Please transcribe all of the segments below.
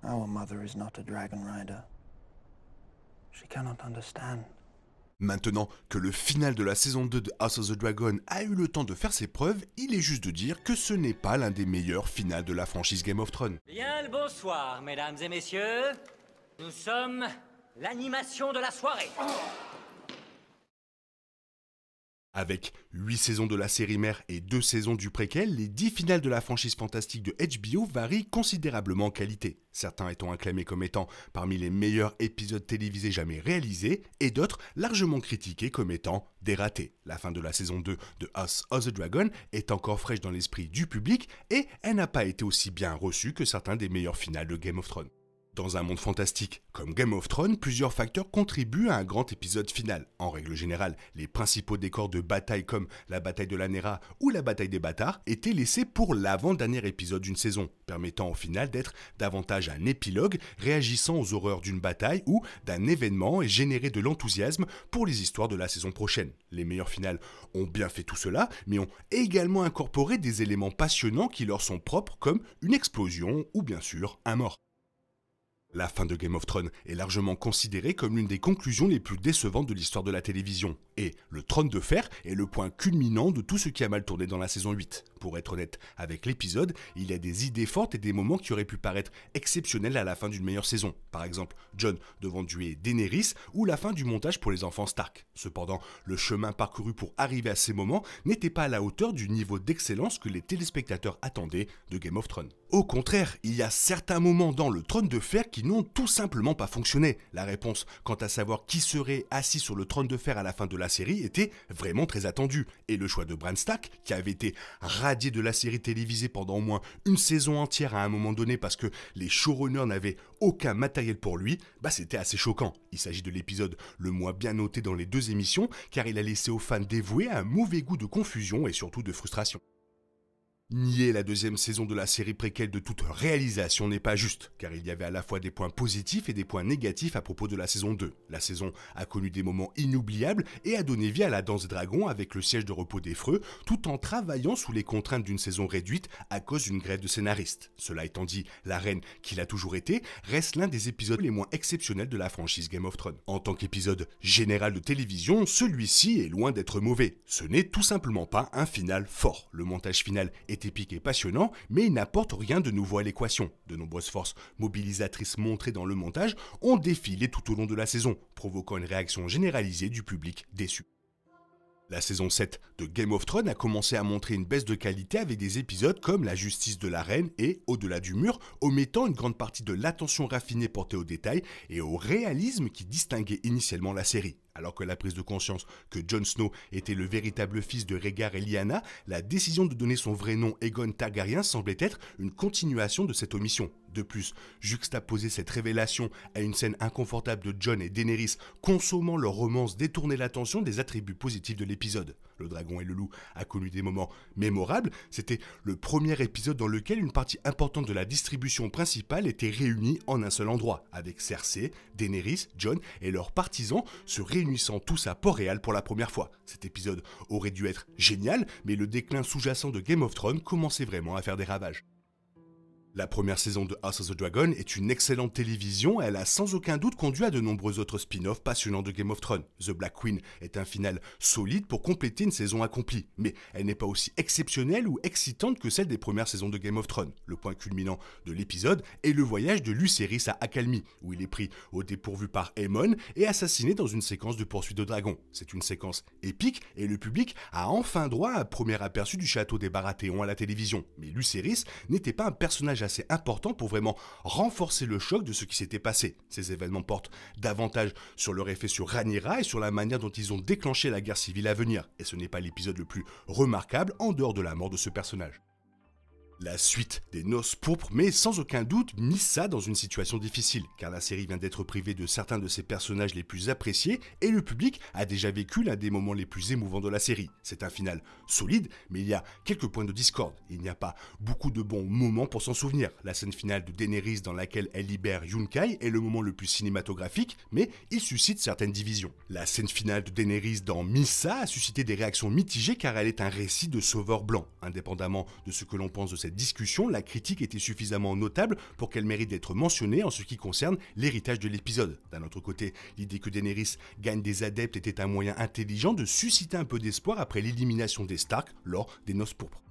Our mother is not a dragon rider. She cannot understand. Maintenant que le final de la saison 2 de House of the Dragon a eu le temps de faire ses preuves, il est juste de dire que ce n'est pas l'un des meilleurs finals de la franchise Game of Thrones. Bien le bonsoir, mesdames et messieurs. Nous sommes l'animation de la soirée. Avec 8 saisons de la série mère et 2 saisons du préquel, les 10 finales de la franchise fantastique de HBO varient considérablement en qualité, certains étant acclamés comme étant parmi les meilleurs épisodes télévisés jamais réalisés, et d'autres largement critiqués comme étant des ratés. La fin de la saison 2 de House of the Dragon est encore fraîche dans l'esprit du public, et elle n'a pas été aussi bien reçue que certains des meilleurs finales de Game of Thrones. Dans un monde fantastique comme Game of Thrones, plusieurs facteurs contribuent à un grand épisode final. En règle générale, les principaux décors de bataille comme la bataille de la Nera ou la bataille des bâtards étaient laissés pour l'avant-dernier épisode d'une saison, permettant au final d'être davantage un épilogue réagissant aux horreurs d'une bataille ou d'un événement et générer de l'enthousiasme pour les histoires de la saison prochaine. Les meilleurs finales ont bien fait tout cela, mais ont également incorporé des éléments passionnants qui leur sont propres comme une explosion ou bien sûr un mort. La fin de Game of Thrones est largement considérée comme l'une des conclusions les plus décevantes de l'histoire de la télévision. Et le Trône de Fer est le point culminant de tout ce qui a mal tourné dans la saison 8. Pour être honnête avec l'épisode, il y a des idées fortes et des moments qui auraient pu paraître exceptionnels à la fin d'une meilleure saison. Par exemple, Jon devant tuer Daenerys ou la fin du montage pour les enfants Stark. Cependant, le chemin parcouru pour arriver à ces moments n'était pas à la hauteur du niveau d'excellence que les téléspectateurs attendaient de Game of Thrones. Au contraire, il y a certains moments dans le Trône de Fer qui n'ont tout simplement pas fonctionné. La réponse quant à savoir qui serait assis sur le Trône de Fer à la fin de la série était vraiment très attendue. Et le choix de Bran Stark, qui avait été radié de la série télévisée pendant au moins une saison entière à un moment donné parce que les showrunners n'avaient aucun matériel pour lui, c'était assez choquant. Il s'agit de l'épisode le moins bien noté dans les deux émissions car il a laissé aux fans dévoués un mauvais goût de confusion et surtout de frustration. Nier la deuxième saison de la série préquelle de toute réalisation n'est pas juste, car il y avait à la fois des points positifs et des points négatifs à propos de la saison 2. La saison a connu des moments inoubliables et a donné vie à la Danse des Dragons avec le siège de repos des Freux, tout en travaillant sous les contraintes d'une saison réduite à cause d'une grève de scénaristes. Cela étant dit, la reine, qu'il a toujours été, reste l'un des épisodes les moins exceptionnels de la franchise Game of Thrones. En tant qu'épisode général de télévision, celui-ci est loin d'être mauvais. Ce n'est tout simplement pas un final fort. Le montage final est épique et passionnant, mais il n'apporte rien de nouveau à l'équation. De nombreuses forces mobilisatrices montrées dans le montage ont défilé tout au long de la saison, provoquant une réaction généralisée du public déçu. La saison 7 de Game of Thrones a commencé à montrer une baisse de qualité avec des épisodes comme la justice de la reine et Au-delà du mur, omettant une grande partie de l'attention raffinée portée aux détails et au réalisme qui distinguait initialement la série. Alors que la prise de conscience que Jon Snow était le véritable fils de Rhaegar et Lyanna, la décision de donner son vrai nom Aegon Targaryen semblait être une continuation de cette omission. De plus, juxtaposer cette révélation à une scène inconfortable de Jon et Daenerys consommant leur romance détournait l'attention des attributs positifs de l'épisode. Le dragon et le loup a connu des moments mémorables, c'était le premier épisode dans lequel une partie importante de la distribution principale était réunie en un seul endroit, avec Cersei, Daenerys, Jon et leurs partisans se réunissant tous à Port-Réal pour la première fois. Cet épisode aurait dû être génial, mais le déclin sous-jacent de Game of Thrones commençait vraiment à faire des ravages. La première saison de House of the Dragon est une excellente télévision et elle a sans aucun doute conduit à de nombreux autres spin-offs passionnants de Game of Thrones. The Black Queen est un final solide pour compléter une saison accomplie, mais elle n'est pas aussi exceptionnelle ou excitante que celle des premières saisons de Game of Thrones. Le point culminant de l'épisode est le voyage de Lucerys à Accalmie, où il est pris au dépourvu par Aemon et assassiné dans une séquence de poursuite de dragons. C'est une séquence épique et le public a enfin droit à un premier aperçu du château des Baratheon à la télévision. Mais Lucerys n'était pas un personnage assez important pour vraiment renforcer le choc de ce qui s'était passé. Ces événements portent davantage sur leur effet sur Rhaenyra et sur la manière dont ils ont déclenché la guerre civile à venir. Et ce n'est pas l'épisode le plus remarquable en dehors de la mort de ce personnage. La suite des Noces pourpres met sans aucun doute Missa dans une situation difficile, car la série vient d'être privée de certains de ses personnages les plus appréciés et le public a déjà vécu l'un des moments les plus émouvants de la série. C'est un final solide, mais il y a quelques points de discorde. Il n'y a pas beaucoup de bons moments pour s'en souvenir. La scène finale de Daenerys dans laquelle elle libère Yunkai est le moment le plus cinématographique, mais il suscite certaines divisions. La scène finale de Daenerys dans Missa a suscité des réactions mitigées car elle est un récit de sauveur blanc. Indépendamment de ce que l'on pense de cette cette discussion, la critique était suffisamment notable pour qu'elle mérite d'être mentionnée en ce qui concerne l'héritage de l'épisode. D'un autre côté, l'idée que Daenerys gagne des adeptes était un moyen intelligent de susciter un peu d'espoir après l'élimination des Stark lors des Noces Pourpres.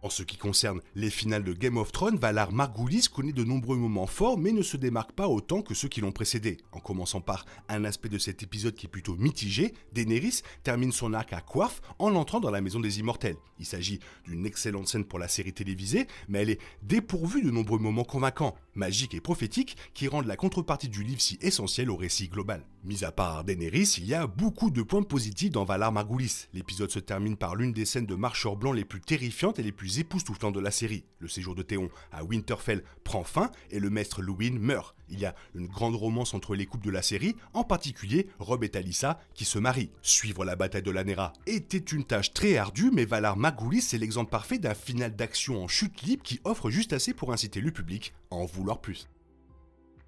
En ce qui concerne les finales de Game of Thrones, Valar Morghulis connaît de nombreux moments forts mais ne se démarque pas autant que ceux qui l'ont précédé. En commençant par un aspect de cet épisode qui est plutôt mitigé, Daenerys termine son arc à Qarth en entrant dans la Maison des Immortels. Il s'agit d'une excellente scène pour la série télévisée, mais elle est dépourvue de nombreux moments convaincants, magiques et prophétiques qui rendent la contrepartie du livre si essentielle au récit global. Mis à part Daenerys, il y a beaucoup de points positifs dans Valar Morghulis. L'épisode se termine par l'une des scènes de marcheurs blancs les plus terrifiantes et les plus époustouflantes de la série. Le séjour de Théon à Winterfell prend fin et le maître Luwin meurt. Il y a une grande romance entre les couples de la série, en particulier Robb et Talisa qui se marient. Suivre la bataille de Lanera était une tâche très ardue, mais Valar Morghulis est l'exemple parfait d'un final d'action en chute libre qui offre juste assez pour inciter le public à en vouloir plus.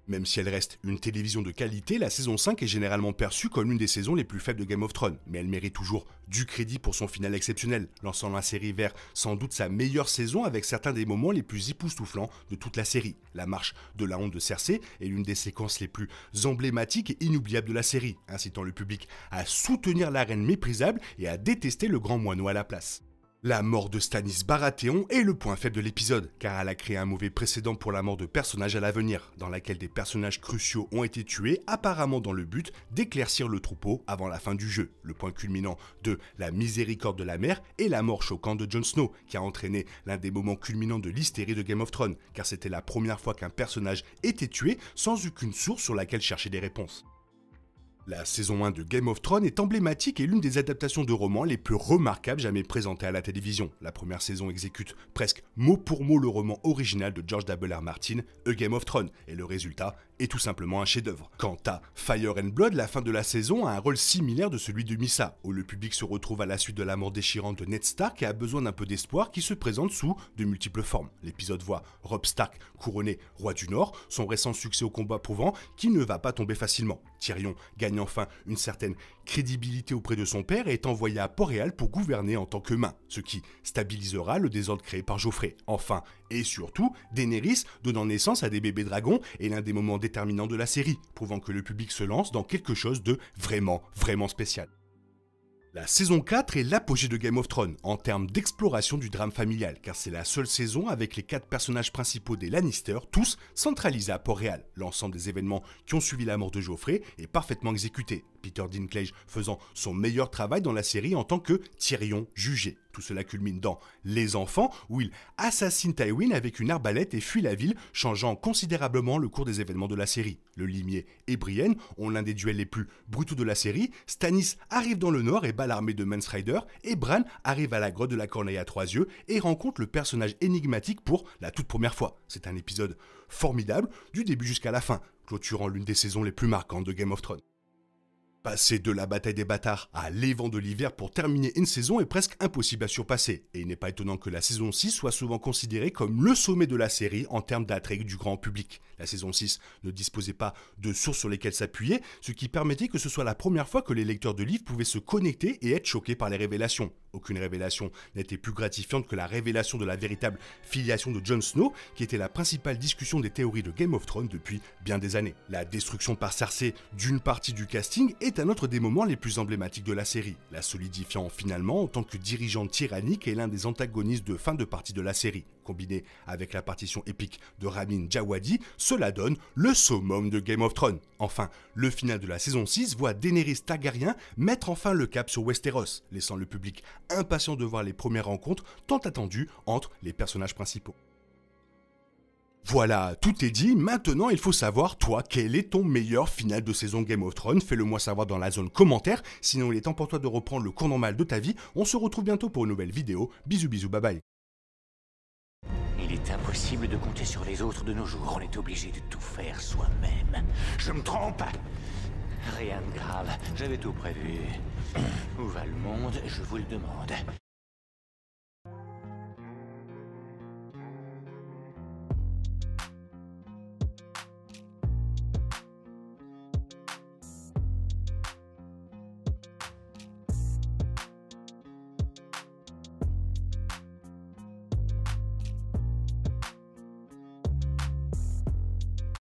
Même si elle reste une télévision de qualité, la saison 5 est généralement perçue comme l'une des saisons les plus faibles de Game of Thrones, mais elle mérite toujours du crédit pour son final exceptionnel, lançant la série vers sans doute sa meilleure saison avec certains des moments les plus époustouflants de toute la série. La marche de la honte de Cersei est l'une des séquences les plus emblématiques et inoubliables de la série, incitant le public à soutenir la reine méprisable et à détester le grand moineau à la place. La mort de Stannis Baratheon est le point faible de l'épisode, car elle a créé un mauvais précédent pour la mort de personnages à l'avenir, dans laquelle des personnages cruciaux ont été tués, apparemment dans le but d'éclaircir le troupeau avant la fin du jeu. Le point culminant de la miséricorde de la mer est la mort choquante de Jon Snow, qui a entraîné l'un des moments culminants de l'hystérie de Game of Thrones, car c'était la première fois qu'un personnage était tué sans aucune source sur laquelle chercher des réponses. La saison 1 de Game of Thrones est emblématique et l'une des adaptations de romans les plus remarquables jamais présentées à la télévision. La première saison exécute presque mot pour mot le roman original de George W.R. Martin, A Game of Thrones, et le résultat est tout simplement un chef-d'œuvre. Quant à Fire and Blood, la fin de la saison a un rôle similaire de celui de Missa, où le public se retrouve à la suite de la mort déchirante de Ned Stark et a besoin d'un peu d'espoir qui se présente sous de multiples formes. L'épisode voit Robb Stark couronné roi du Nord, son récent succès au combat prouvant qu'il ne va pas tomber facilement. Tyrion gagne enfin une certaine crédibilité auprès de son père et est envoyé à Port-Réal pour gouverner en tant qu'humain, ce qui stabilisera le désordre créé par Joffrey. Enfin, et surtout, Daenerys donnant naissance à des bébés dragons est l'un des moments déterminants de la série, prouvant que le public se lance dans quelque chose de vraiment spécial. La saison 4 est l'apogée de Game of Thrones en termes d'exploration du drame familial, car c'est la seule saison avec les 4 personnages principaux des Lannister, tous centralisés à Port-Réal. L'ensemble des événements qui ont suivi la mort de Joffrey est parfaitement exécuté, Peter Dinklage faisant son meilleur travail dans la série en tant que Tyrion jugé. Tout cela culmine dans Les Enfants, où il assassine Tywin avec une arbalète et fuit la ville, changeant considérablement le cours des événements de la série. Le limier et Brienne ont l'un des duels les plus brutaux de la série, Stannis arrive dans le nord et bat l'armée de Mance Rayder, et Bran arrive à la grotte de la Corneille à 3 yeux et rencontre le personnage énigmatique pour la toute première fois. C'est un épisode formidable, du début jusqu'à la fin, clôturant l'une des saisons les plus marquantes de Game of Thrones. Passer de la bataille des bâtards à l'évent de l'hiver pour terminer une saison est presque impossible à surpasser, et il n'est pas étonnant que la saison 6 soit souvent considérée comme le sommet de la série en termes d'attrait du grand public. La saison 6 ne disposait pas de sources sur lesquelles s'appuyer, ce qui permettait que ce soit la première fois que les lecteurs de livres pouvaient se connecter et être choqués par les révélations. Aucune révélation n'était plus gratifiante que la révélation de la véritable filiation de Jon Snow, qui était la principale discussion des théories de Game of Thrones depuis bien des années. La destruction par Cersei d'une partie du casting est un autre des moments les plus emblématiques de la série, la solidifiant finalement en tant que dirigeante tyrannique et l'un des antagonistes de fin de partie de la série. Combiné avec la partition épique de Ramin Djawadi, cela donne le summum de Game of Thrones. Enfin, le final de la saison 6 voit Daenerys Targaryen mettre enfin le cap sur Westeros, laissant le public impatient de voir les premières rencontres tant attendues entre les personnages principaux. Voilà, tout est dit. Maintenant, il faut savoir, toi, quel est ton meilleur final de saison Game of Thrones? Fais-le moi savoir dans la zone commentaire. Sinon, il est temps pour toi de reprendre le cours normal de ta vie. On se retrouve bientôt pour une nouvelle vidéo. Bisous, bisous, bye bye. Il est impossible de compter sur les autres de nos jours. On est obligé de tout faire soi-même. Je me trompe? Rien de grave. J'avais tout prévu. Où va le monde? Je vous le demande.